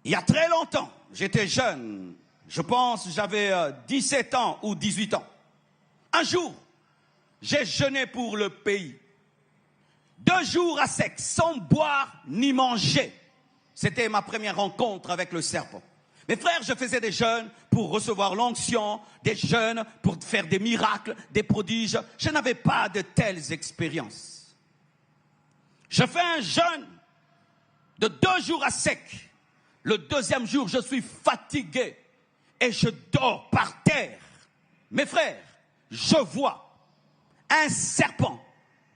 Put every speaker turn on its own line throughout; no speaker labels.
Il y a très longtemps, j'étais jeune, je pense j'avais 17 ans ou 18 ans. Un jour, j'ai jeûné pour le pays. 2 jours à sec, sans boire ni manger. C'était ma première rencontre avec le serpent. Mes frères, je faisais des jeûnes pour recevoir l'onction, des jeûnes pour faire des miracles, des prodiges. Je n'avais pas de telles expériences. Je fais un jeûne de 2 jours à sec. Le 2e jour, je suis fatigué et je dors par terre. Mes frères, je vois un serpent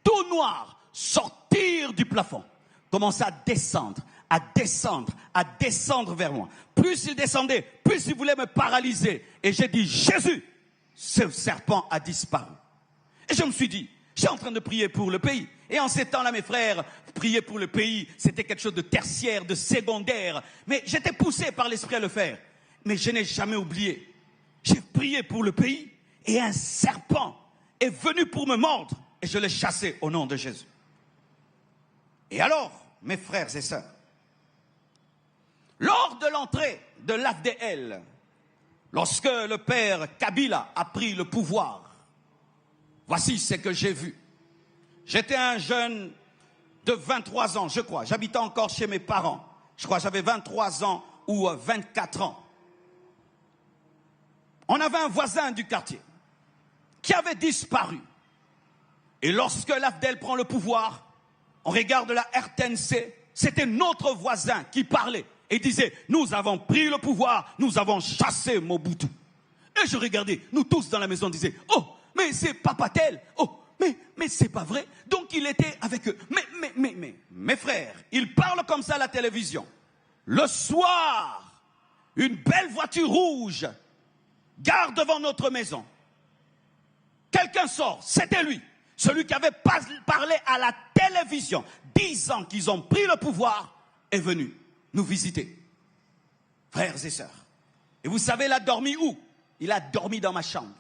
tout noir sortir du plafond, commencer à descendre, à descendre, à descendre vers moi. Plus il descendait, plus il voulait me paralyser. Et j'ai dit, Jésus, ce serpent a disparu. Et je me suis dit, je suis en train de prier pour le pays. Et en ces temps-là, mes frères, prier pour le pays, c'était quelque chose de tertiaire, de secondaire. Mais j'étais poussé par l'esprit à le faire. Mais je n'ai jamais oublié. J'ai prié pour le pays et un serpent est venu pour me mordre. Et je l'ai chassé au nom de Jésus. Et alors, mes frères et sœurs, lors de l'entrée de l'AFDL, lorsque le père Kabila a pris le pouvoir, voici ce que j'ai vu. J'étais un jeune de 23 ans, je crois. J'habitais encore chez mes parents. Je crois que j'avais 23 ans ou 24 ans. On avait un voisin du quartier qui avait disparu. Et lorsque l'AFDL prend le pouvoir, on regarde la RTNC, c'était notre voisin qui parlait et disait, nous avons pris le pouvoir, nous avons chassé Mobutu. Et je regardais, nous tous dans la maison disaient, oh, mais c'est Papa tel, oh, mais c'est pas vrai. Donc il était avec eux. Mais, mes frères, ils parlent comme ça à la télévision. Le soir, une belle voiture rouge gare devant notre maison. Quelqu'un sort, c'était lui. Celui qui avait parlé à la télévision, disant qu'ils ont pris le pouvoir, est venu nous visiter. Frères et sœurs. Et vous savez, il a dormi où? Il a dormi dans ma chambre.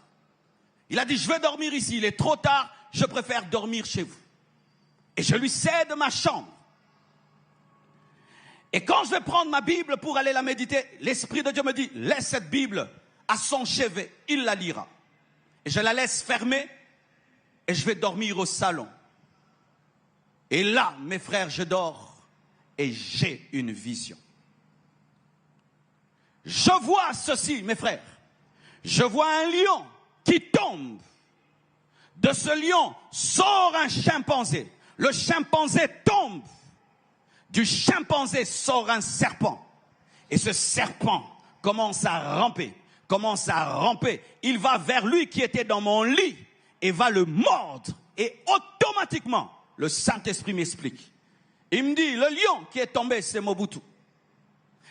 Il a dit, je vais dormir ici, il est trop tard, je préfère dormir chez vous. Et je lui cède ma chambre. Et quand je vais prendre ma Bible pour aller la méditer, l'Esprit de Dieu me dit, laisse cette Bible à son chevet, il la lira. Et je la laisse fermer et je vais dormir au salon. Et là, mes frères, je dors et j'ai une vision. Je vois ceci, mes frères. Je vois un lion qui tombe. De ce lion sort un chimpanzé. Le chimpanzé tombe. Du chimpanzé sort un serpent. Et ce serpent commence à ramper. Il va vers lui qui était dans mon lit et va le mordre. Et automatiquement, le Saint-Esprit m'explique. Il me dit, le lion qui est tombé, c'est Mobutu.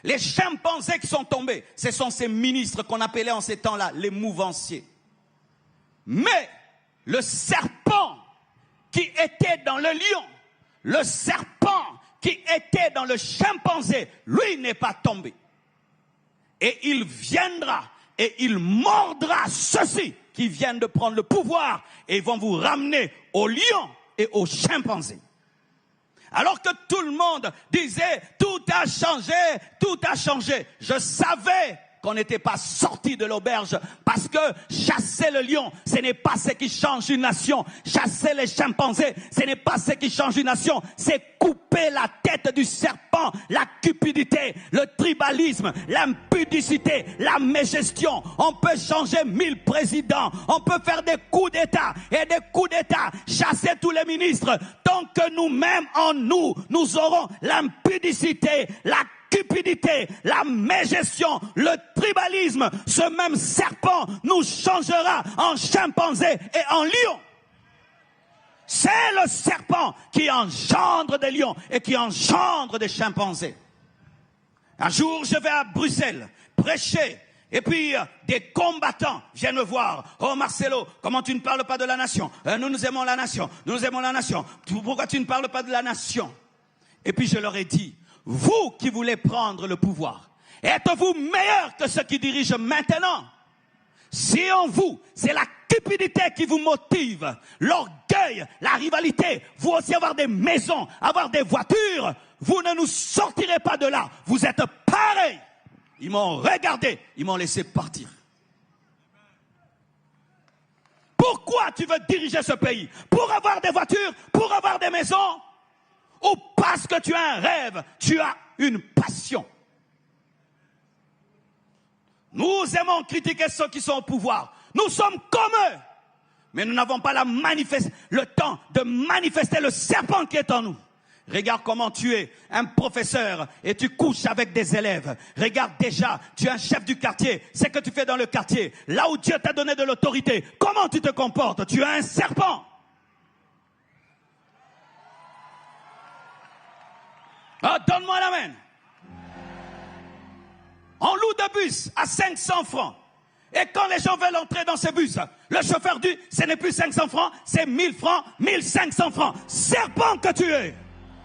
Les chimpanzés qui sont tombés, ce sont ces ministres qu'on appelait en ces temps-là les mouvanciers. Mais le serpent qui était dans le lion, le serpent qui était dans le chimpanzé, lui n'est pas tombé. Et il viendra et il mordra ceux-ci qui viennent de prendre le pouvoir et ils vont vous ramener au lion et au chimpanzé. Alors que tout le monde disait, tout a changé. Je savais qu'on n'était pas sorti de l'auberge parce que chasser le lion, ce n'est pas ce qui change une nation. Chasser les chimpanzés, ce n'est pas ce qui change une nation. C'est couper la tête du serpent, la cupidité, le tribalisme, l'impudicité, la mégestion. On peut changer 1000 présidents, on peut faire des coups d'État et des coups d'État, chasser tous les ministres. Tant que nous-mêmes en nous, nous aurons l'impudicité, la cupidité, la mégestion, le tribalisme, ce même serpent nous changera en chimpanzé et en lion. C'est le serpent qui engendre des lions et qui engendre des chimpanzés. Un jour, je vais à Bruxelles prêcher et puis des combattants viennent me voir. Oh Marcelo, comment tu ne parles pas de la nation? Nous aimons la nation, nous aimons la nation. Pourquoi tu ne parles pas de la nation? Et puis je leur ai dit, vous qui voulez prendre le pouvoir, êtes-vous meilleur que ceux qui dirigent maintenant? Si en vous, c'est la cupidité qui vous motive, l'orgueil, la rivalité, vous aussi avoir des maisons, avoir des voitures, vous ne nous sortirez pas de là. Vous êtes pareils ils m'ont regardé, ils m'ont laissé partir. Pourquoi tu veux diriger ce pays? Pour avoir des voitures, pour avoir des maisons? Ou parce que tu as un rêve, tu as une passion? Nous aimons critiquer ceux qui sont au pouvoir. Nous sommes comme eux. Mais nous n'avons pas le temps de manifester le serpent qui est en nous. Regarde comment tu es un professeur et tu couches avec des élèves. Regarde déjà, tu es un chef du quartier. C'est que tu fais dans le quartier. Là où Dieu t'a donné de l'autorité, comment tu te comportes? Tu es un serpent. Ah, donne-moi l'amen. On loue des bus à 500 francs. Et quand les gens veulent entrer dans ces bus, le chauffeur dit, ce n'est plus 500 francs, c'est 1000 francs, 1500 francs. Serpent que tu es.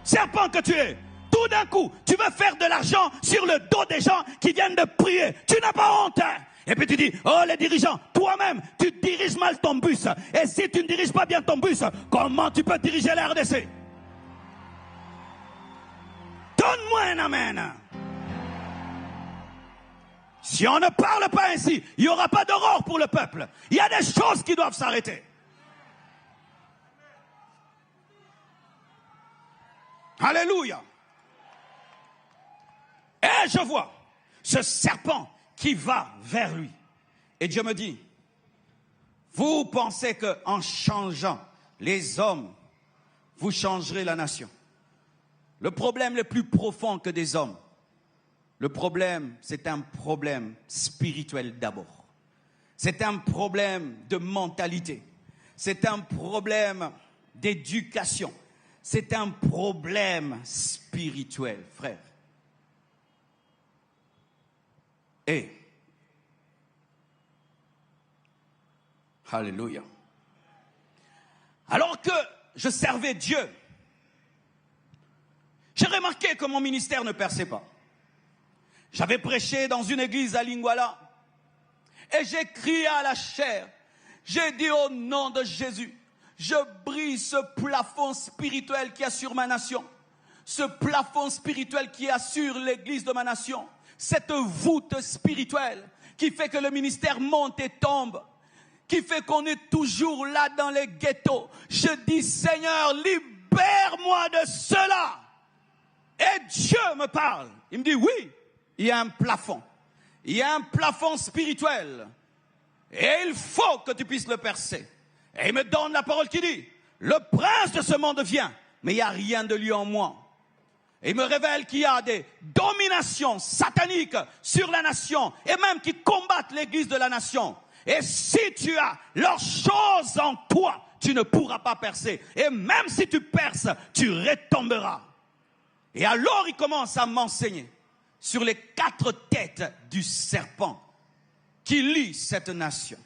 Serpent que tu es. Tout d'un coup, tu veux faire de l'argent sur le dos des gens qui viennent de prier. Tu n'as pas honte. Et puis tu dis, oh les dirigeants, toi-même, tu diriges mal ton bus. Et si tu ne diriges pas bien ton bus, comment tu peux diriger la RDC? Donne-moi un amen. Si on ne parle pas ainsi, il n'y aura pas d'aurore pour le peuple. Il y a des choses qui doivent s'arrêter. Alléluia. Et je vois ce serpent qui va vers lui. Et Dieu me dit, vous pensez qu'en changeant les hommes, vous changerez la nation. Le problème le plus profond que des hommes, le problème, c'est un problème spirituel d'abord. C'est un problème de mentalité. C'est un problème d'éducation. C'est un problème spirituel, frère. Et, alléluia. Alors que je servais Dieu, j'ai remarqué que mon ministère ne perçait pas. J'avais prêché dans une église à Lingwala et j'ai crié à la chair. J'ai dit au nom de Jésus, je brise ce plafond spirituel qui assure ma nation. Ce plafond spirituel qui assure l'église de ma nation. Cette voûte spirituelle qui fait que le ministère monte et tombe. Qui fait qu'on est toujours là dans les ghettos. Je dis, Seigneur, libère-moi de cela. Et Dieu me parle. Il me dit, oui, il y a un plafond. Il y a un plafond spirituel. Et il faut que tu puisses le percer. Et il me donne la parole qui dit, le prince de ce monde vient, mais il n'y a rien de lui en moi. Et il me révèle qu'il y a des dominations sataniques sur la nation, et même qui combattent l'église de la nation. Et si tu as leurs choses en toi, tu ne pourras pas percer. Et même si tu perces, tu retomberas. Et alors il commence à m'enseigner sur les 4 têtes du serpent qui lie cette nation.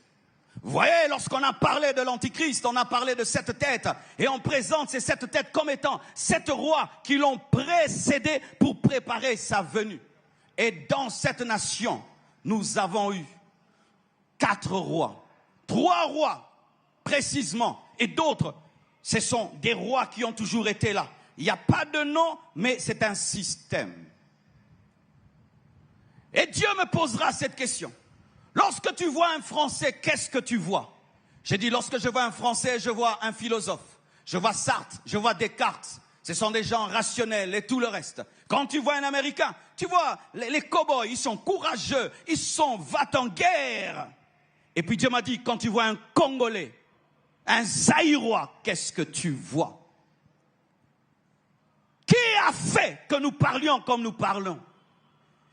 Vous voyez, lorsqu'on a parlé de l'Antichrist, on a parlé de 7 têtes. Et on présente ces 7 têtes comme étant 7 rois qui l'ont précédé pour préparer sa venue. Et dans cette nation, nous avons eu 4 rois. 3 rois, précisément. Et d'autres, ce sont des rois qui ont toujours été là. Il n'y a pas de nom, mais c'est un système. Et Dieu me posera cette question. Lorsque tu vois un Français, qu'est-ce que tu vois? J'ai dit, lorsque je vois un Français, je vois un philosophe. Je vois Sartre, je vois Descartes. Ce sont des gens rationnels et tout le reste. Quand tu vois un Américain, tu vois les cow-boys, ils sont courageux, ils sont va-t-en-guerre. Et puis Dieu m'a dit, quand tu vois un Congolais, un Zaïrois, qu'est-ce que tu vois? Qui a fait que nous parlions comme nous parlons?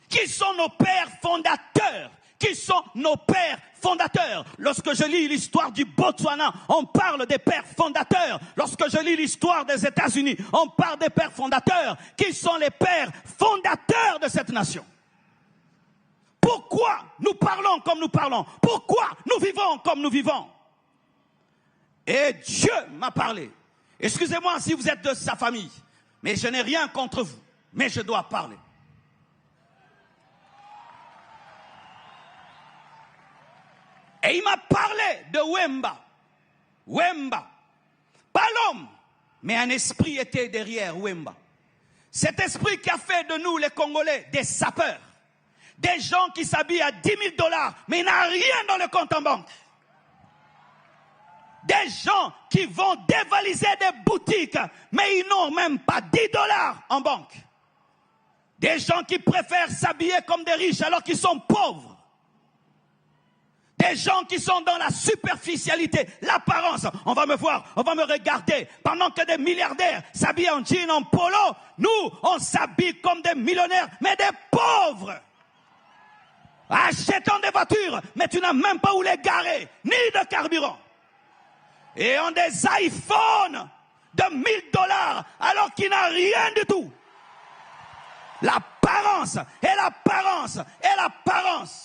Qui sont nos pères fondateurs? Qui sont nos pères fondateurs? Lorsque je lis l'histoire du Botswana, on parle des pères fondateurs. Lorsque je lis l'histoire des États-Unis, on parle des pères fondateurs. Qui sont les pères fondateurs de cette nation? Pourquoi nous parlons comme nous parlons? Pourquoi nous vivons comme nous vivons? Et Dieu m'a parlé. Excusez-moi si vous êtes de sa famille, mais je n'ai rien contre vous, mais je dois parler. Et il m'a parlé de Wemba. Wemba. Pas l'homme, mais un esprit était derrière Wemba. Cet esprit qui a fait de nous, les Congolais, des sapeurs. Des gens qui s'habillent à 10 000 $, mais il n'a rien dans le compte en banque. Des gens qui vont dévaliser des boutiques, mais ils n'ont même pas 10 $ en banque. Des gens qui préfèrent s'habiller comme des riches alors qu'ils sont pauvres. Des gens qui sont dans la superficialité, l'apparence. On va me voir, on va me regarder. Pendant que des milliardaires s'habillent en jean, en polo, nous, on s'habille comme des millionnaires, mais des pauvres. Achetant des voitures, mais tu n'as même pas où les garer, ni de carburant. Et ont des iPhones de 1 000 $ alors qu'il n'a rien du tout. L'apparence, et l'apparence, et l'apparence.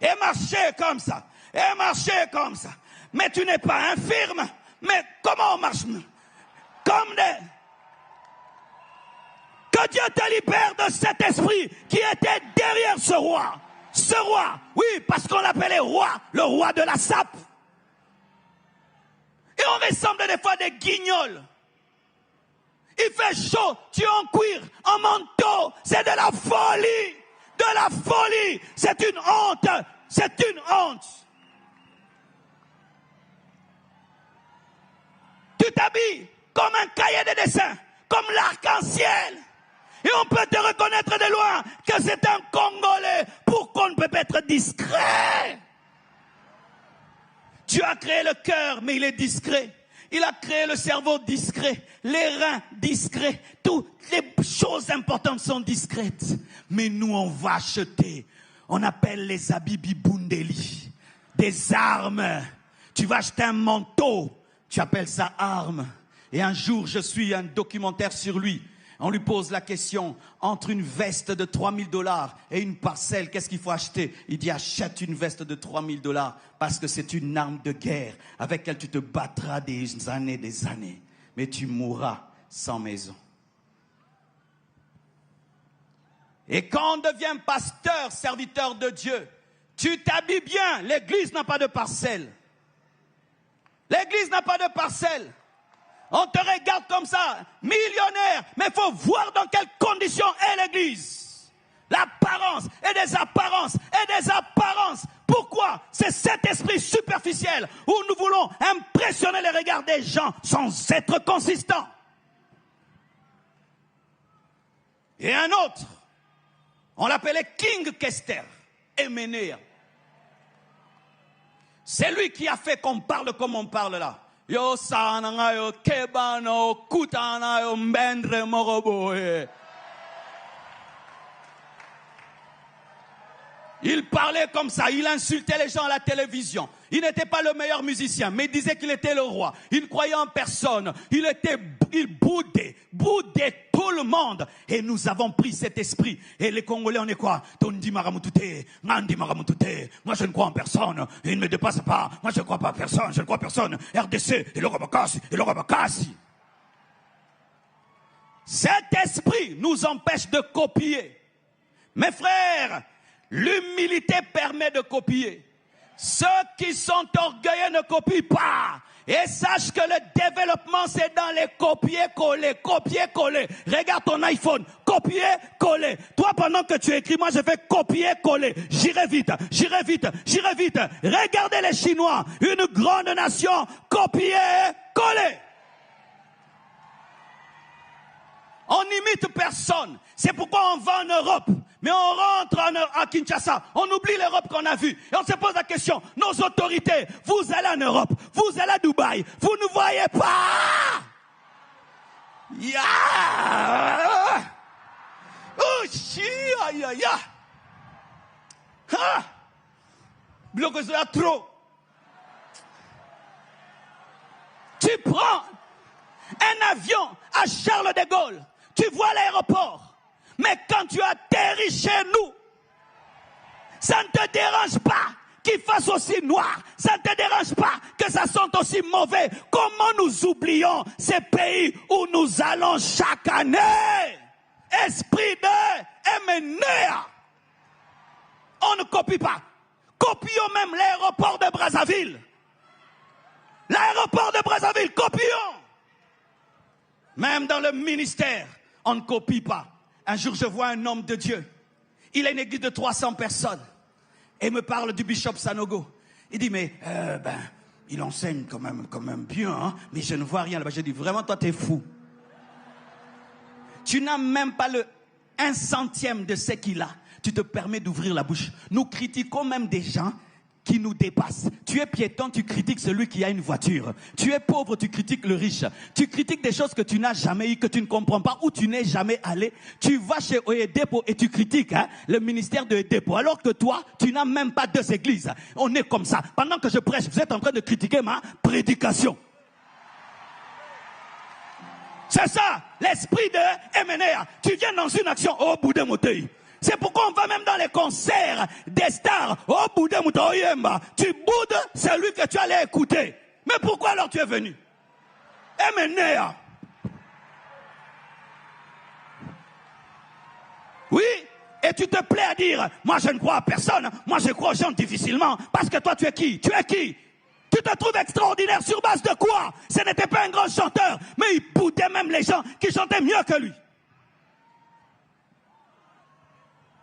Et marcher comme ça, et marcher comme ça. Mais tu n'es pas infirme. Mais comment on marche? Comme des... Que Dieu te libère de cet esprit qui était derrière ce roi. Ce roi, oui, parce qu'on l'appelait roi, le roi de la sape. Et on ressemble des fois à des guignols. Il fait chaud, tu es en cuir, en manteau, c'est de la folie. De la folie, c'est une honte, c'est une honte. Tu t'habilles comme un cahier de dessin, comme l'arc-en-ciel. Et on peut te reconnaître de loin que c'est un Congolais. Pourquoi on ne peut pas être discret? Dieu a créé le cœur, mais il est discret. Il a créé le cerveau discret, les reins discrets, toutes les choses importantes sont discrètes. Mais nous, on va acheter, on appelle les habits bibundeli, des armes. Tu vas acheter un manteau, tu appelles ça arme. Et un jour, je suis un documentaire sur lui. On lui pose la question, entre une veste de 3 000 $ et une parcelle, qu'est-ce qu'il faut acheter? Il dit, achète une veste de 3 000 $ parce que c'est une arme de guerre avec laquelle tu te battras des années. Mais tu mourras sans maison. Et quand on devient pasteur, serviteur de Dieu, tu t'habilles bien. L'église n'a pas de parcelle. L'église n'a pas de parcelle. On te regarde comme ça, millionnaire, mais il faut voir dans quelles conditions est l'église. L'apparence et des apparences et des apparences. Pourquoi? C'est cet esprit superficiel où nous voulons impressionner les regards des gens sans être consistants. Et un autre, on l'appelait King Kester, Eménéa. C'est lui qui a fait qu'on parle comme on parle là. Yo sana yo kebano kutana yo mbendre moroboe. Il parlait comme ça, il insultait les gens à la télévision. Il n'était pas le meilleur musicien, mais il disait qu'il était le roi. Il ne croyait en personne. Il boudait tout le monde. Et nous avons pris cet esprit. Et les Congolais, on est quoi? Tondi Maramutute, Nandi Maramutute. Moi, je ne crois en personne. Il ne me dépasse pas. Moi, je ne crois pas en personne. Je ne crois en personne. RDC, et le Rabakasi, et le Rabakasi. Cet esprit nous empêche de copier. Mes frères, l'humilité permet de copier. Ceux qui sont orgueilleux ne copient pas. Et sache que le développement, c'est dans les copier-coller, copier-coller. Regarde ton iPhone, copier-coller. Toi, pendant que tu écris, moi, je fais copier-coller. J'irai vite, j'irai vite, j'irai vite. Regardez les Chinois, une grande nation, copier-coller. On n'imite personne. C'est pourquoi on va en Europe. Mais on rentre à Kinshasa, on oublie l'Europe qu'on a vue. Et on se pose la question, nos autorités, vous allez en Europe, vous allez à Dubaï, vous ne voyez pas. Bloquez cela trop. Tu prends un avion à Charles de Gaulle, tu vois l'aéroport. Mais quand tu atterris chez nous, ça ne te dérange pas qu'il fasse aussi noir. Ça ne te dérange pas que ça sente aussi mauvais. Comment nous oublions ces pays où nous allons chaque année? Esprit de Eménéa. On ne copie pas. Copions même l'aéroport de Brazzaville. L'aéroport de Brazzaville, copions. Même dans le ministère, on ne copie pas. Un jour, je vois un homme de Dieu. Il a une église de 300 personnes. Et il me parle du bishop Sanogo. Il dit, mais il enseigne quand même bien, hein, mais je ne vois rien là-bas. J'ai dit, vraiment, toi, t'es fou. Tu n'as même pas le 1/100 de ce qu'il a. Tu te permets d'ouvrir la bouche. Nous critiquons même des gens qui nous dépassent. Tu es piéton, tu critiques celui qui a une voiture. Tu es pauvre, tu critiques le riche. Tu critiques des choses que tu n'as jamais eues, que tu ne comprends pas, où tu n'es jamais allé. Tu vas chez Oyedepo et tu critiques le ministère de Oyedepo. Alors que toi, tu n'as même pas 2 églises. On est comme ça. Pendant que je prêche, vous êtes en train de critiquer ma prédication. C'est ça, l'esprit de MNA. Tu viens dans une action au bout de Motei. C'est pourquoi on va même dans les concerts des stars. Au bout de Motei, tu boudes celui que tu allais écouter. Mais pourquoi alors tu es venu? MNA. Oui, et tu te plais à dire, moi je ne crois à personne, moi je crois aux gens difficilement. Parce que toi tu es qui? Tu es qui? Tu te trouves extraordinaire sur base de quoi? Ce n'était pas un grand chanteur, mais il boudait même les gens qui chantaient mieux que lui.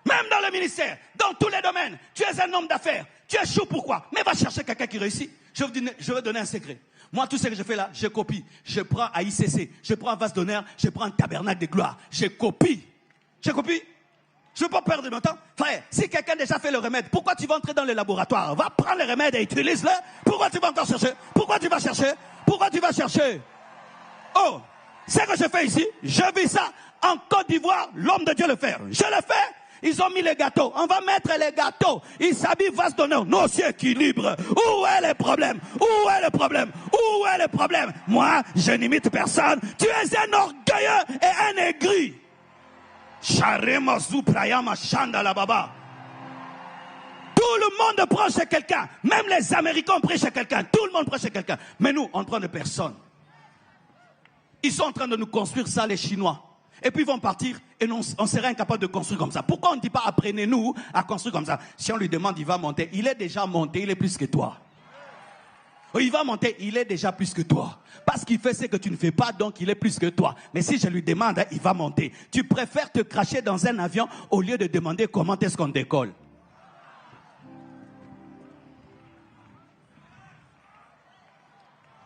Même dans le ministère, dans tous les domaines, tu es un homme d'affaires. Tu es chaud, pourquoi? Mais va chercher quelqu'un qui réussit. Je vais donner un secret. Moi, tout ce que je fais là, je copie. Je prends à ICC, je prends à Vase d'honneur, je prends un tabernacle de gloire. Je copie. Je copie. Je ne veux pas perdre mon temps. Frère, si quelqu'un a déjà fait le remède, pourquoi tu vas entrer dans le laboratoire? Va prendre le remède et utilise-le. Pourquoi tu vas encore chercher? Pourquoi tu vas chercher? Pourquoi tu vas chercher? Oh, ce que je fais ici, je vis ça en Côte d'Ivoire, l'homme de Dieu le fait. Je le fais. Ils ont mis les gâteaux. On va mettre les gâteaux. Ils s'habillent Vase d'honneur. Non, c'est équilibre. Où est le problème? Où est le problème? Où est le problème? Moi, je n'imite personne. Tu es un orgueilleux et un aigri. Tout le monde prend chez quelqu'un. Même les Américains prennent chez quelqu'un. Tout le monde prend chez quelqu'un. Mais nous, on ne prend de personne. Ils sont en train de nous construire ça, les Chinois. Et puis ils vont partir et on serait incapable de construire comme ça. Pourquoi on ne dit pas apprenez-nous à construire comme ça? Si on lui demande, il va monter. Il est déjà monté, il est plus que toi. Il va monter, il est déjà plus que toi. Parce qu'il fait ce que tu ne fais pas, donc il est plus que toi. Mais si je lui demande, il va monter. Tu préfères te cracher dans un avion au lieu de demander comment est-ce qu'on décolle.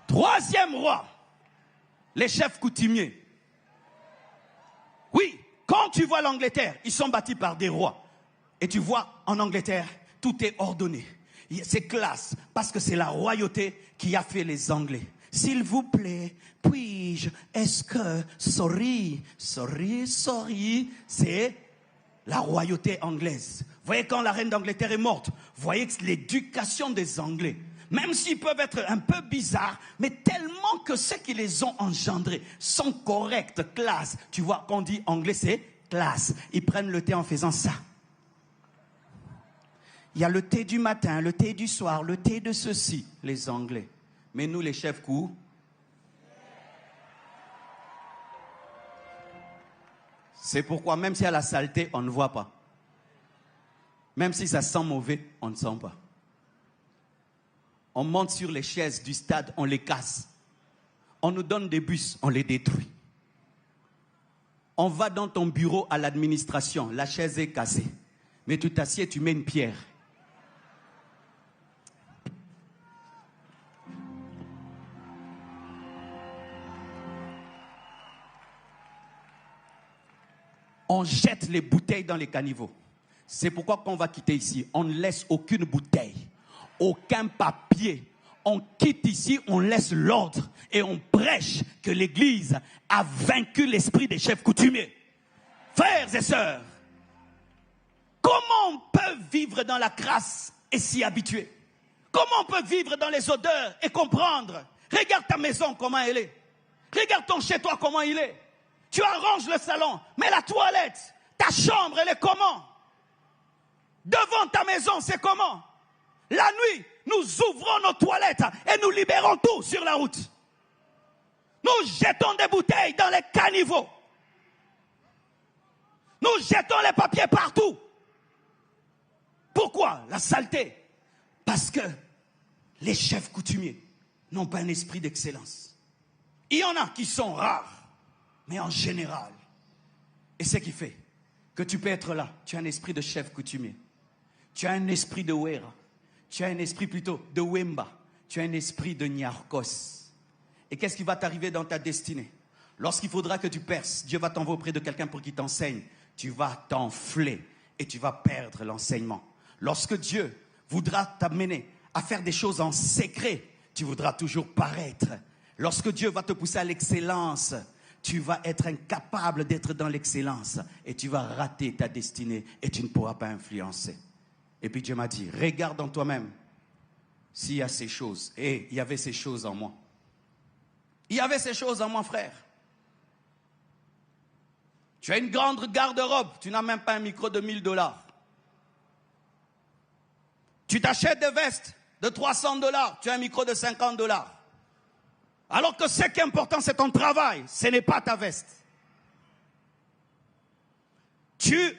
Troisième roi, les chefs coutumiers. Oui, quand tu vois l'Angleterre, ils sont bâtis par des rois. Et tu vois, en Angleterre, tout est ordonné. C'est classe, parce que c'est la royauté qui a fait les Anglais. S'il vous plaît, puis-je, est-ce que, sorry, c'est la royauté anglaise. Vous voyez, quand la reine d'Angleterre est morte, vous voyez que l'éducation des Anglais, même s'ils peuvent être un peu bizarres, mais tellement que ceux qui les ont engendrés sont corrects, classe. Tu vois, quand on dit anglais, c'est classe. Ils prennent le thé en faisant ça. Il y a le thé du matin, le thé du soir, le thé de ceci, les Anglais. Mais nous, les chefs coups, c'est pourquoi même s'il y a la saleté, on ne voit pas. Même si ça sent mauvais, on ne sent pas. On monte sur les chaises du stade, on les casse. On nous donne des bus, on les détruit. On va dans ton bureau à l'administration, la chaise est cassée. Mais tu t'assieds, tu mets une pierre. On jette les bouteilles dans les caniveaux. C'est pourquoi quand on va quitter ici, on ne laisse aucune bouteille, aucun papier. On quitte ici, on laisse l'ordre et on prêche que l'Église a vaincu l'esprit des chefs coutumiers. Frères et sœurs, comment on peut vivre dans la crasse et s'y habituer? Comment on peut vivre dans les odeurs et comprendre? Regarde ta maison, comment elle est. Regarde ton chez-toi, comment il est. Tu arranges le salon, mais la toilette, ta chambre, elle est comment? Devant ta maison, c'est comment? La nuit, nous ouvrons nos toilettes et nous libérons tout sur la route. Nous jetons des bouteilles dans les caniveaux. Nous jetons les papiers partout. Pourquoi? La saleté. Parce que les chefs coutumiers n'ont pas un esprit d'excellence. Il y en a qui sont rares, mais en général. Et ce qui fait, que tu peux être là. Tu as un esprit de chef coutumier. Tu as un esprit de Wera. Tu as un esprit plutôt de Wemba. Tu as un esprit de Nyarkos. Et qu'est-ce qui va t'arriver dans ta destinée? Lorsqu'il faudra que tu perces, Dieu va t'envoyer auprès de quelqu'un pour qu'il t'enseigne. Tu vas t'enfler et tu vas perdre l'enseignement. Lorsque Dieu voudra t'amener à faire des choses en secret, tu voudras toujours paraître. Lorsque Dieu va te pousser à l'excellence, tu vas être incapable d'être dans l'excellence et tu vas rater ta destinée et tu ne pourras pas influencer. Et puis Dieu m'a dit, regarde en toi-même s'il y a ces choses. Et il y avait ces choses en moi. Il y avait ces choses en moi, frère. Tu as une grande garde-robe, tu n'as même pas un micro de 1000 $. Tu t'achètes des vestes de 300 $, tu as un micro de 50 $. Alors que ce qui est important, c'est ton travail, ce n'est pas ta veste.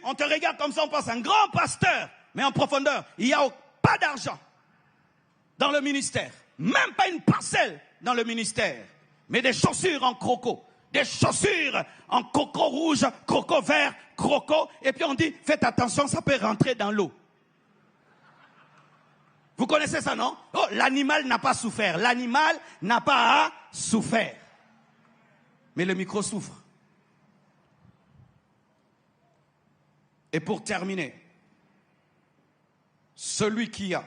On te regarde comme ça, on pense un grand pasteur, mais en profondeur, il n'y a pas d'argent dans le ministère, même pas une parcelle dans le ministère, mais des chaussures en croco, des chaussures en coco rouge, croco vert, croco, et puis on dit, faites attention, ça peut rentrer dans l'eau. Vous connaissez ça, non? Oh, l'animal n'a pas souffert. L'animal n'a pas souffert. Mais le micro souffre. Et pour terminer, celui qui a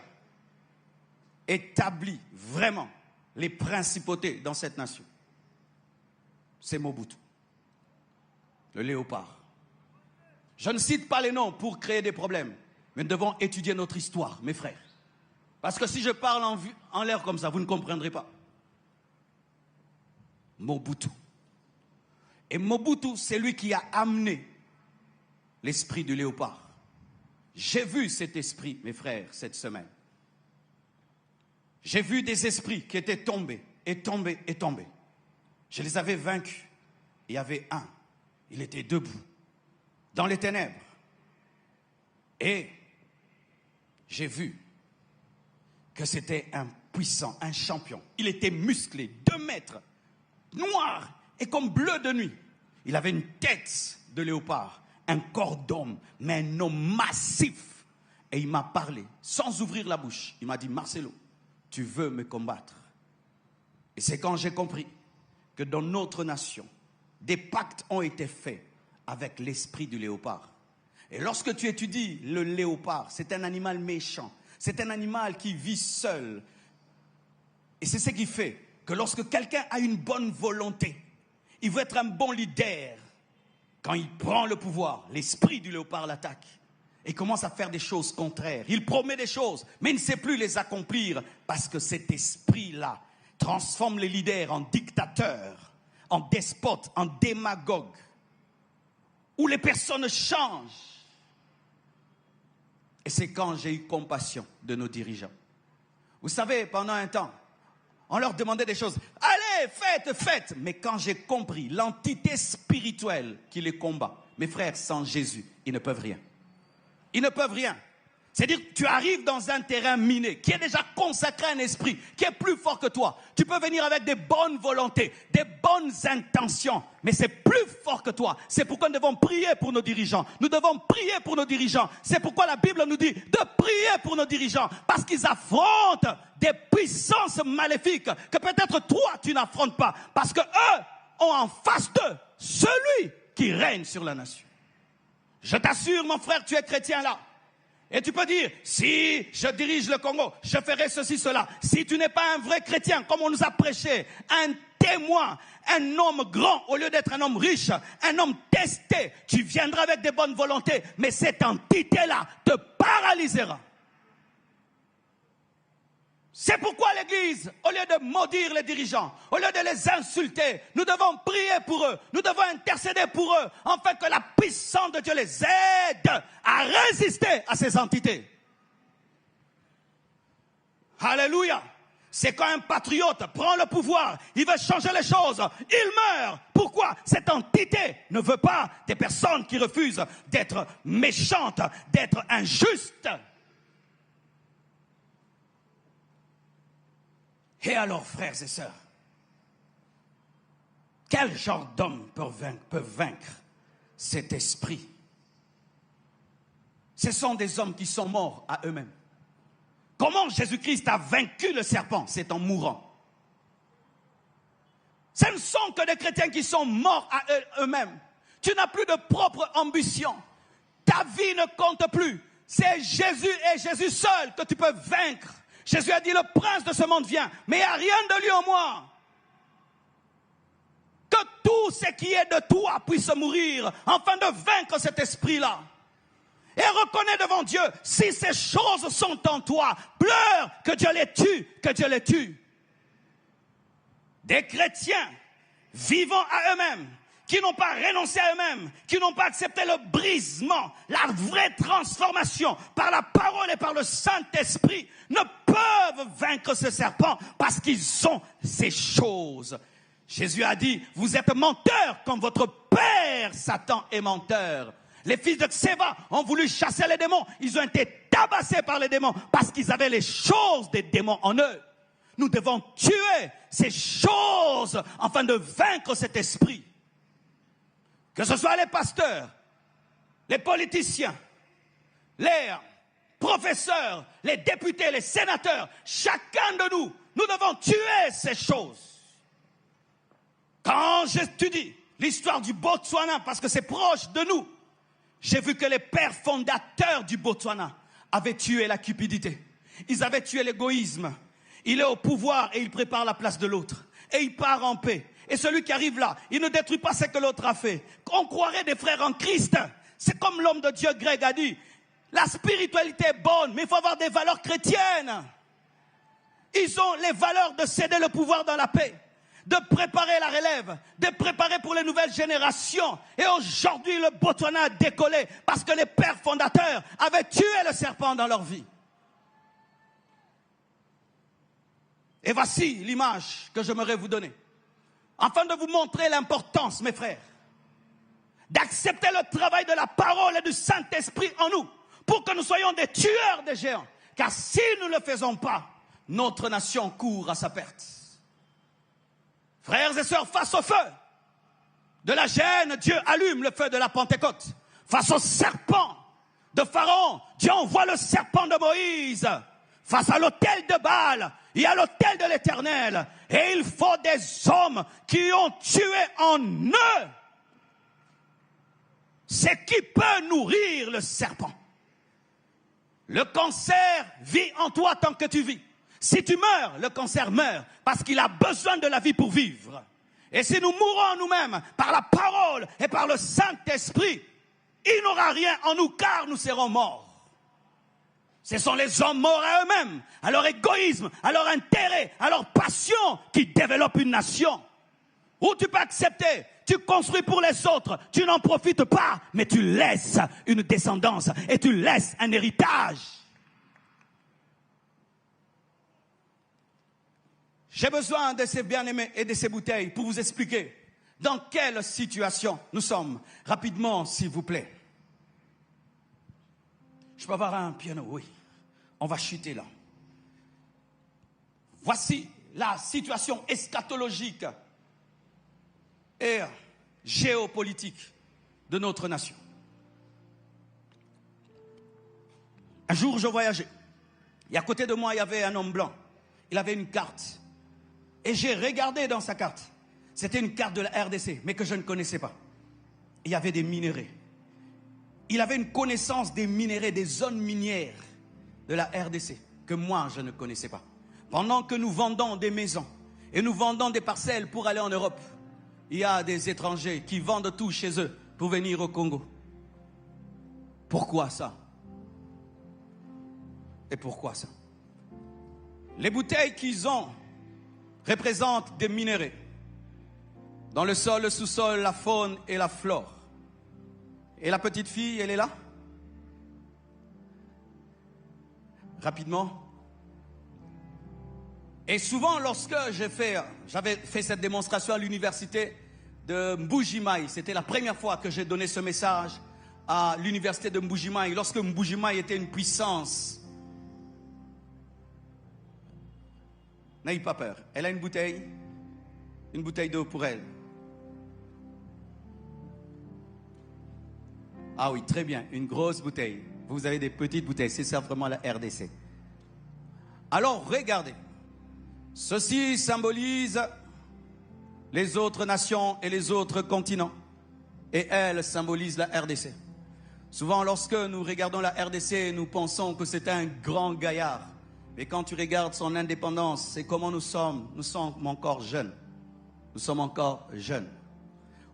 établi vraiment les principautés dans cette nation, c'est Mobutu, le léopard. Je ne cite pas les noms pour créer des problèmes, mais nous devons étudier notre histoire, mes frères. Parce que si je parle en l'air comme ça, vous ne comprendrez pas. Mobutu. Et Mobutu, c'est lui qui a amené l'esprit du léopard. J'ai vu cet esprit, mes frères, cette semaine. J'ai vu des esprits qui étaient tombés, et tombés, et tombés. Je les avais vaincus. Il y avait un. Il était debout, dans les ténèbres. Et j'ai vu que c'était un puissant, un champion. Il était musclé, 2 mètres, noir et comme bleu de nuit. Il avait une tête de léopard, un corps d'homme, mais un homme massif. Et il m'a parlé, sans ouvrir la bouche. Il m'a dit, Marcelo, tu veux me combattre? Et c'est quand j'ai compris que dans notre nation, des pactes ont été faits avec l'esprit du léopard. Et lorsque tu étudies le léopard, c'est un animal méchant. C'est un animal qui vit seul. Et c'est ce qui fait que lorsque quelqu'un a une bonne volonté, il veut être un bon leader. Quand il prend le pouvoir, l'esprit du léopard l'attaque. Et commence à faire des choses contraires. Il promet des choses, mais il ne sait plus les accomplir. Parce que cet esprit-là transforme les leaders en dictateurs, en despotes, en démagogues. Où les personnes changent. Et c'est quand j'ai eu compassion de nos dirigeants. Vous savez, pendant un temps, on leur demandait des choses. Allez, faites. Mais quand j'ai compris l'entité spirituelle qui les combat, mes frères, sans Jésus, ils ne peuvent rien. Ils ne peuvent rien. C'est-à-dire que tu arrives dans un terrain miné qui est déjà consacré à un esprit qui est plus fort que toi. Tu peux venir avec des bonnes volontés, des bonnes intentions, mais c'est plus fort que toi. C'est pourquoi nous devons prier pour nos dirigeants. Nous devons prier pour nos dirigeants. C'est pourquoi la Bible nous dit de prier pour nos dirigeants. Parce qu'ils affrontent des puissances maléfiques que peut-être toi tu n'affrontes pas. Parce que eux ont en face d'eux celui qui règne sur la nation. Je t'assure, mon frère, tu es chrétien là. Et tu peux dire, si je dirige le Congo, je ferai ceci, cela. Si tu n'es pas un vrai chrétien, comme on nous a prêché, un témoin, un homme grand, au lieu d'être un homme riche, un homme testé, tu viendras avec des bonnes volontés, mais cette entité-là te paralysera. C'est pourquoi l'Église, au lieu de maudire les dirigeants, au lieu de les insulter, nous devons prier pour eux, nous devons intercéder pour eux, afin que la puissance de Dieu les aide à résister à ces entités. Alléluia! C'est quand un patriote prend le pouvoir, il veut changer les choses, il meurt. Pourquoi? Cette entité ne veut pas des personnes qui refusent d'être méchantes, d'être injustes. Et alors, frères et sœurs, quel genre d'homme peut vaincre cet esprit Ce sont des hommes qui sont morts à eux-mêmes. Comment Jésus-Christ a vaincu le serpent? C'est en mourant. Ce ne sont que des chrétiens qui sont morts à eux-mêmes. Tu n'as plus de propre ambition. Ta vie ne compte plus. C'est Jésus et Jésus seul que tu peux vaincre. Jésus a dit, le prince de ce monde vient, mais il n'y a rien de lui en moi. Que tout ce qui est de toi puisse mourir, afin de vaincre cet esprit-là. Et reconnais devant Dieu, si ces choses sont en toi, pleure que Dieu les tue, que Dieu les tue. Des chrétiens vivant à eux-mêmes, qui n'ont pas renoncé à eux-mêmes, qui n'ont pas accepté le brisement, la vraie transformation par la parole et par le Saint-Esprit, ne peuvent vaincre ce serpent parce qu'ils ont ces choses. Jésus a dit, vous êtes menteurs comme votre père Satan est menteur. Les fils de Séva ont voulu chasser les démons, ils ont été tabassés par les démons parce qu'ils avaient les choses des démons en eux. Nous devons tuer ces choses afin de vaincre cet esprit. Que ce soit les pasteurs, les politiciens, les professeurs, les députés, les sénateurs, chacun de nous, nous devons tuer ces choses. Quand j'étudie l'histoire du Botswana, parce que c'est proche de nous, j'ai vu que les pères fondateurs du Botswana avaient tué la cupidité. Ils avaient tué l'égoïsme. Il est au pouvoir et il prépare la place de l'autre. Et il part en paix. Et celui qui arrive là, il ne détruit pas ce que l'autre a fait. On croirait des frères en Christ. C'est comme l'homme de Dieu Greg a dit. La spiritualité est bonne, mais il faut avoir des valeurs chrétiennes. Ils ont les valeurs de céder le pouvoir dans la paix, de préparer la relève, de préparer pour les nouvelles générations. Et aujourd'hui, le Botswana a décollé parce que les pères fondateurs avaient tué le serpent dans leur vie. Et voici l'image que j'aimerais vous donner. Afin de vous montrer l'importance, mes frères, d'accepter le travail de la parole et du Saint-Esprit en nous, pour que nous soyons des tueurs des géants. Car si nous ne le faisons pas, notre nation court à sa perte. Frères et sœurs, face au feu de la gêne, Dieu allume le feu de la Pentecôte. Face au serpent de Pharaon, Dieu envoie le serpent de Moïse. Face à l'autel de Baal, il y a l'autel de l'Éternel. Et il faut des hommes qui ont tué en eux ce qui peut nourrir le serpent. Le cancer vit en toi tant que tu vis. Si tu meurs, le cancer meurt parce qu'il a besoin de la vie pour vivre. Et si nous mourons nous-mêmes par la parole et par le Saint-Esprit, il n'aura rien en nous car nous serons morts. Ce sont les hommes morts à eux-mêmes, à leur égoïsme, à leur intérêt, à leur passion qui développent une nation. Où tu peux accepter, tu construis pour les autres, tu n'en profites pas, mais tu laisses une descendance et tu laisses un héritage. J'ai besoin de ces bien-aimés et de ces bouteilles pour vous expliquer dans quelle situation nous sommes. Rapidement, s'il vous plaît. Je peux avoir un piano, oui. On va chuter là. Voici la situation eschatologique et géopolitique de notre nation. Un jour, je voyageais. Et à côté de moi, il y avait un homme blanc. Il avait une carte. Et j'ai regardé dans sa carte. C'était une carte de la RDC, mais que je ne connaissais pas. Il y avait des minéraux. Il avait une connaissance des minéraux, des zones minières de la RDC, que moi, je ne connaissais pas. Pendant que nous vendons des maisons et nous vendons des parcelles pour aller en Europe, il y a des étrangers qui vendent tout chez eux pour venir au Congo. Pourquoi ça? Et pourquoi ça? Les bouteilles qu'ils ont représentent des minéraux. Dans le sol, le sous-sol, la faune et la flore. Et la petite fille, elle est là? Rapidement. Et souvent, lorsque j'avais fait cette démonstration à l'université de Mbuji-Mayi, c'était la première fois que j'ai donné ce message à l'université de Mbuji-Mayi, lorsque Mbuji-Mayi était une puissance. N'ayez pas peur. Elle a une bouteille d'eau pour elle. Ah oui, très bien, une grosse bouteille. Vous avez des petites bouteilles, c'est ça vraiment la RDC. Alors regardez, ceci symbolise les autres nations et les autres continents. Et elle symbolise la RDC. Souvent lorsque nous regardons la RDC, nous pensons que c'est un grand gaillard. Mais quand tu regardes son indépendance, c'est comment nous sommes encore jeunes. Nous sommes encore jeunes.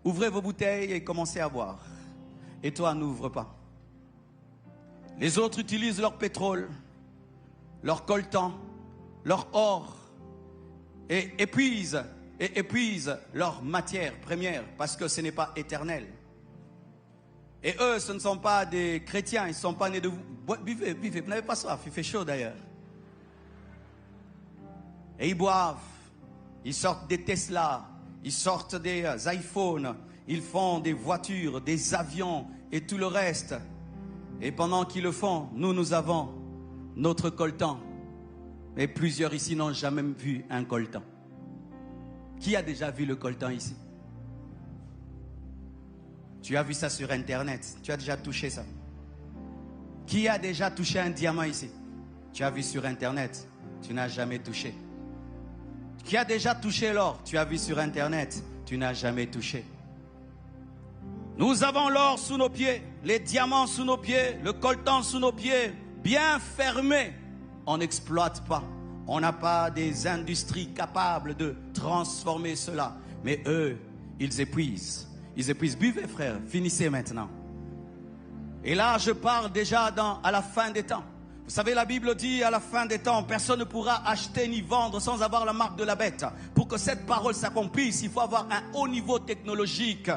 Ouvrez vos bouteilles et commencez à boire. Et toi, n'ouvre pas. Les autres utilisent leur pétrole, leur coltan, leur or et épuisent leur matière première parce que ce n'est pas éternel. Et eux, ce ne sont pas des chrétiens, ils ne sont pas nés de vous. Buvez, buvez, vous n'avez pas soif, il fait chaud d'ailleurs. Et ils boivent, ils sortent des Tesla, ils sortent des iPhones, ils font des voitures, des avions et tout le reste. Et pendant qu'ils le font, nous avons notre coltan. Mais plusieurs ici n'ont jamais vu un coltan. Qui a déjà vu le coltan ici? Tu as vu ça sur Internet. Tu as déjà touché ça. Qui a déjà touché un diamant ici? Tu as vu sur Internet. Tu n'as jamais touché. Qui a déjà touché l'or? Tu as vu sur Internet. Tu n'as jamais touché. Nous avons l'or sous nos pieds, les diamants sous nos pieds, le coltan sous nos pieds, bien fermés. On n'exploite pas. On n'a pas des industries capables de transformer cela. Mais eux, ils épuisent. Ils épuisent. Buvez, frère. Finissez maintenant. Et là, je parle déjà à la fin des temps. Vous savez, la Bible dit à la fin des temps, personne ne pourra acheter ni vendre sans avoir la marque de la bête. Pour que cette parole s'accomplisse, il faut avoir un haut niveau technologique.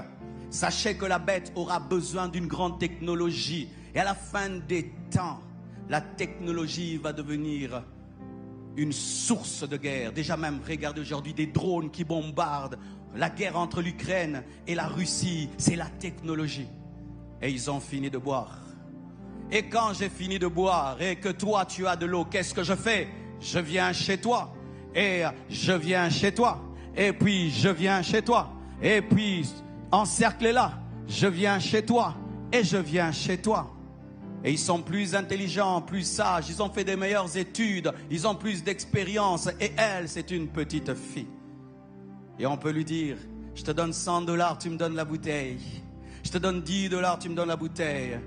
Sachez que la bête aura besoin d'une grande technologie. Et à la fin des temps, la technologie va devenir une source de guerre. Déjà même, regardez aujourd'hui des drones qui bombardent. La guerre entre l'Ukraine et la Russie, c'est la technologie. Et ils ont fini de boire. Et quand j'ai fini de boire et que toi tu as de l'eau, qu'est-ce que je fais? Je viens chez toi. Et je viens chez toi. Et puis je viens chez toi. Et puis encerclez là. Je viens chez toi. Et je viens chez toi. Et ils sont plus intelligents, plus sages. Ils ont fait des meilleures études. Ils ont plus d'expérience. Et elle, c'est une petite fille. Et on peut lui dire, je te donne $100, tu me donnes la bouteille. Je te donne $10, tu me donnes la bouteille.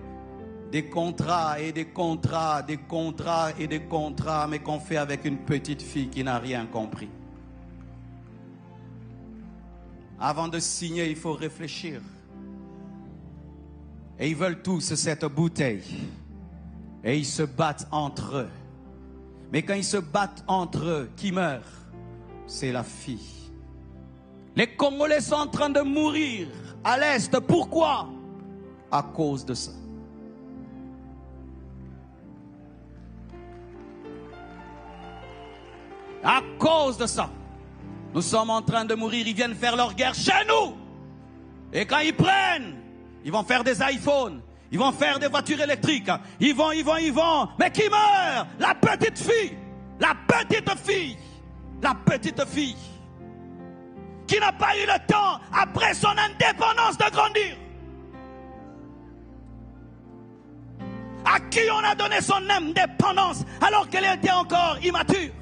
Des contrats et des contrats, des contrats et des contrats, mais qu'on fait avec une petite fille qui n'a rien compris. Avant de signer, il faut réfléchir. Et ils veulent tous cette bouteille. Et ils se battent entre eux. Mais quand ils se battent entre eux, qui meurt? C'est la fille. Les Congolais sont en train de mourir à l'Est. Pourquoi? À cause de ça. À cause de ça. Nous sommes en train de mourir. Ils viennent faire leur guerre chez nous. Et quand ils prennent, ils vont faire des iPhones. Ils vont faire des voitures électriques. Ils vont. Mais qui meurt? La petite fille. La petite fille. La petite fille. Qui n'a pas eu le temps, après son indépendance, de grandir. À qui on a donné son indépendance alors qu'elle était encore immature.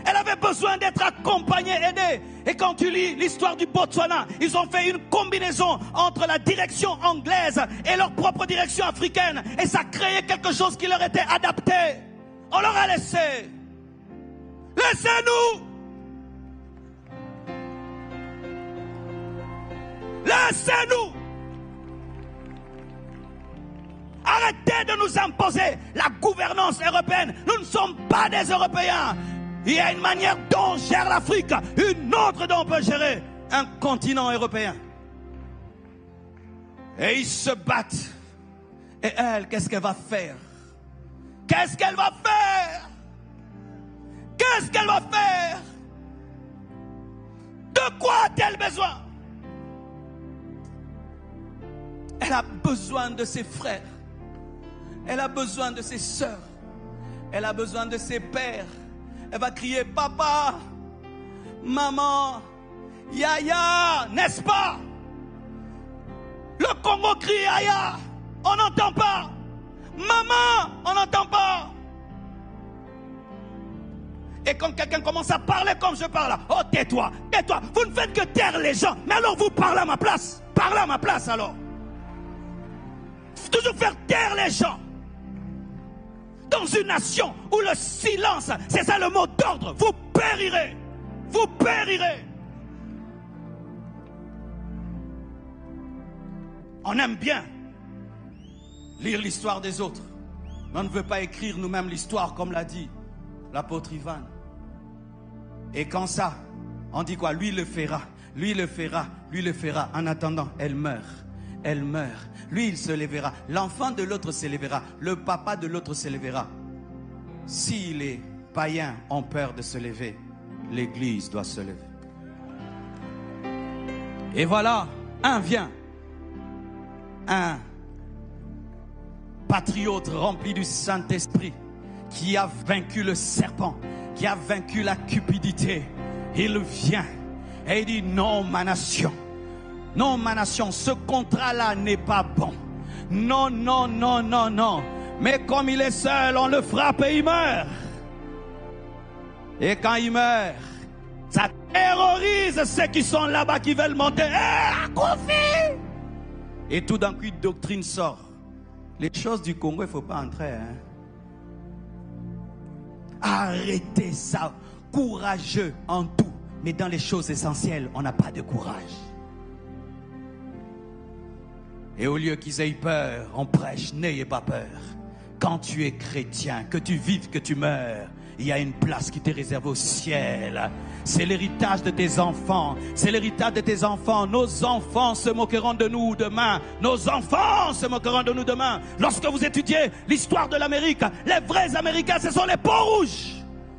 Elle avait besoin d'être accompagnée, aidée. Et quand tu lis l'histoire du Botswana, ils ont fait une combinaison entre la direction anglaise et leur propre direction africaine. Et ça créait quelque chose qui leur était adapté. On leur a laissé. Laissez-nous. Laissez-nous. Arrêtez de nous imposer la gouvernance européenne. Nous ne sommes pas des Européens. Il y a une manière dont on gère l'Afrique, une autre dont on peut gérer un continent européen. Et ils se battent. Et elle, qu'est-ce qu'elle va faire? Qu'est-ce qu'elle va faire? Qu'est-ce qu'elle va faire? De quoi a-t-elle besoin? Elle a besoin de ses frères. Elle a besoin de ses sœurs. Elle a besoin de ses pères. Elle va crier papa, maman, yaya, n'est-ce pas? Le Congo crie yaya, on n'entend pas. Maman, Et quand quelqu'un commence à parler comme je parle, oh tais-toi, tais-toi. Vous ne faites que taire les gens. Mais alors vous parlez à ma place. Parlez à ma place alors. Toujours faire taire les gens. Dans une nation où le silence, c'est ça le mot d'ordre, vous périrez. Vous périrez. On aime bien lire l'histoire des autres. Mais on ne veut pas écrire nous-mêmes l'histoire comme l'a dit l'apôtre Ivan. Et quand ça, on dit quoi? Lui le fera, lui le fera, lui le fera. En attendant, elle meurt. Elle meurt. Lui, il se lèvera. L'enfant de l'autre se lèvera. Le papa de l'autre se lèvera. Si les païens ont peur de se lever, l'Église doit se lever. Et voilà, un vient. Un patriote rempli du Saint-Esprit qui a vaincu le serpent, qui a vaincu la cupidité. Il vient et il dit non, ma nation. Non, ma nation, ce contrat-là n'est pas bon. Non, non, non, non, non. Mais comme il est seul, on le frappe et il meurt. Et quand il meurt, ça terrorise ceux qui sont là-bas, qui veulent monter. Kofi! Et tout d'un coup, une doctrine sort. Les choses du Congo, il ne faut pas entrer. Hein? Arrêtez ça. Courageux en tout. Mais dans les choses essentielles, on n'a pas de courage. Et au lieu qu'ils aient peur, on prêche, n'ayez pas peur. Quand tu es chrétien, que tu vives, que tu meurs, il y a une place qui t'est réservée au ciel. C'est l'héritage de tes enfants. C'est l'héritage de tes enfants. Nos enfants se moqueront de nous demain. Nos enfants se moqueront de nous demain. Lorsque vous étudiez l'histoire de l'Amérique, les vrais Américains, ce sont les peaux rouges.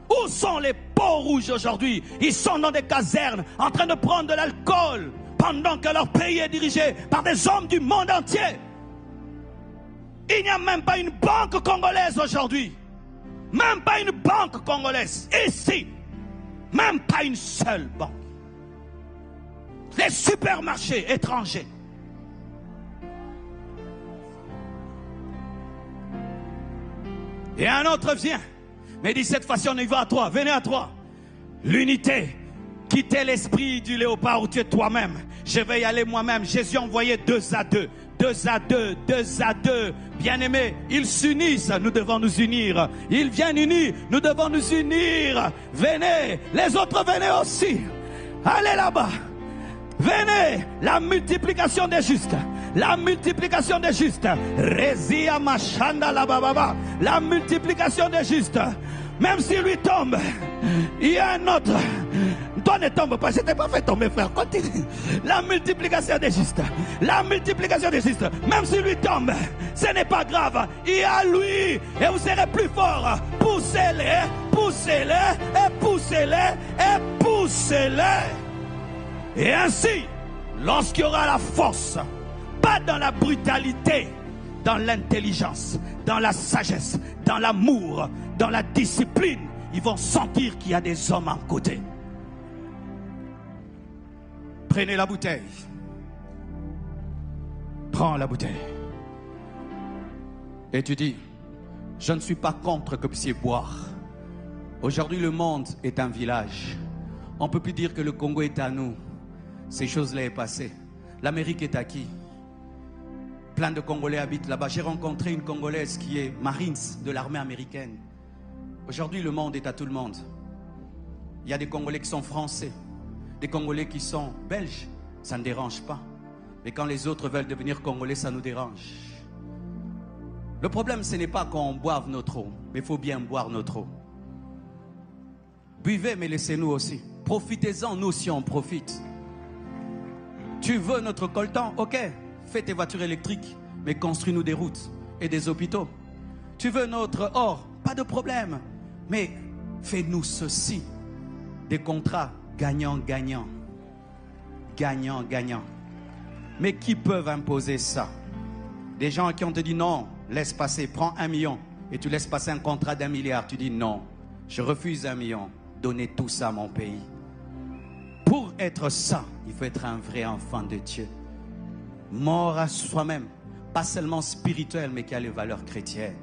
Où sont les peaux rouges aujourd'hui? Ils sont dans des casernes, en train de prendre de l'alcool, pendant que leur pays est dirigé par des hommes du monde entier. Il n'y a même pas une banque congolaise aujourd'hui. Même pas une banque congolaise. Ici, même pas une seule banque. Les supermarchés étrangers. Et un autre vient. Mais dit cette fois-ci on y va à trois. Venez à trois. L'unité. Quittez l'esprit du léopard où tu es toi-même. Je vais y aller moi-même. Jésus a envoyé 2 à 2. 2 à 2, 2 à 2. Bien-aimés, ils s'unissent, nous devons nous unir. Ils viennent unis, nous devons nous unir. Venez, les autres venez aussi. Allez là-bas. Venez, la multiplication des justes. La multiplication des justes. Rezia machanda la bababa. La multiplication des justes. Même si lui tombe, il y a un autre. Toi ne tombe pas, je ne t'ai pas fait tomber, frère. Continue. La multiplication des justes. La multiplication des justes. Même si lui tombe, ce n'est pas grave. Il y a lui. Et vous serez plus fort. Poussez-les, poussez-les, et poussez-les, et poussez-les. Et ainsi, lorsqu'il y aura la force, pas dans la brutalité, dans l'intelligence, dans la sagesse, dans l'amour, dans la discipline, ils vont sentir qu'il y a des hommes à côté. Prenez la bouteille. Prends la bouteille. Et tu dis, je ne suis pas contre que vous puissiez boire. Aujourd'hui, le monde est un village. On ne peut plus dire que le Congo est à nous. Ces choses-là sont passées. L'Amérique est à qui? Plein de Congolais habitent là-bas. J'ai rencontré une Congolaise qui est Marines de l'armée américaine. Aujourd'hui, le monde est à tout le monde. Il y a des Congolais qui sont français, des Congolais qui sont belges. Ça ne dérange pas. Mais quand les autres veulent devenir Congolais, ça nous dérange. Le problème, ce n'est pas qu'on boive notre eau, mais il faut bien boire notre eau. Buvez, mais laissez-nous aussi. Profitez-en, nous aussi on profite. Tu veux notre coltan? Ok, fais tes voitures électriques, mais construis-nous des routes et des hôpitaux. Tu veux notre or? Pas de problème. Mais fais-nous ceci. Des contrats gagnant-gagnant. Gagnant-gagnant. Mais qui peuvent imposer ça? Des gens qui ont te dit non, laisse passer, prends 1 million. Et tu laisses passer un contrat d'1 milliard. Tu dis non, je refuse 1 million. Donnez tout ça à mon pays. Pour être ça, il faut être un vrai enfant de Dieu. Mort à soi-même. Pas seulement spirituel, mais qui a les valeurs chrétiennes.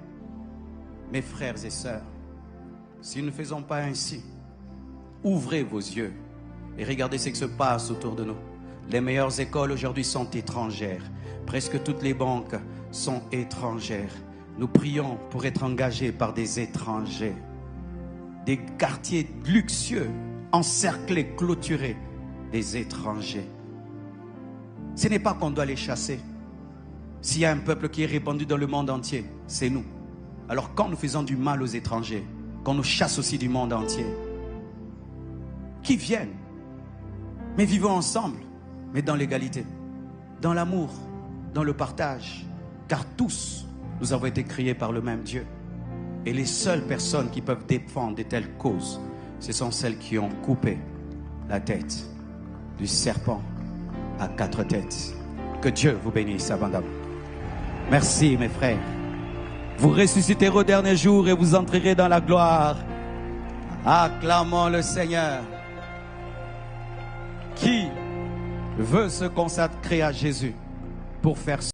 Mes frères et sœurs, Si nous ne faisons pas ainsi, ouvrez vos yeux et regardez ce qui se passe autour de nous. Les meilleures écoles aujourd'hui sont étrangères. Presque toutes les banques sont étrangères. Nous prions pour être engagés par des étrangers. Des quartiers luxueux, encerclés, clôturés, des étrangers. Ce n'est pas qu'on doit les chasser. S'il y a un peuple qui est répandu dans le monde entier, c'est nous. Alors quand nous faisons du mal aux étrangers, qu'on nous chasse aussi du monde entier, qui viennent, mais vivons ensemble, mais dans l'égalité, dans l'amour, dans le partage, car tous, nous avons été créés par le même Dieu. Et les seules personnes qui peuvent défendre de telles causes, ce sont celles qui ont coupé la tête du serpent à 4 têtes. Que Dieu vous bénisse abondamment. Merci mes frères. Vous ressusciterez au dernier jour et vous entrerez dans la gloire. Acclamons le Seigneur. Qui veut se consacrer à Jésus pour faire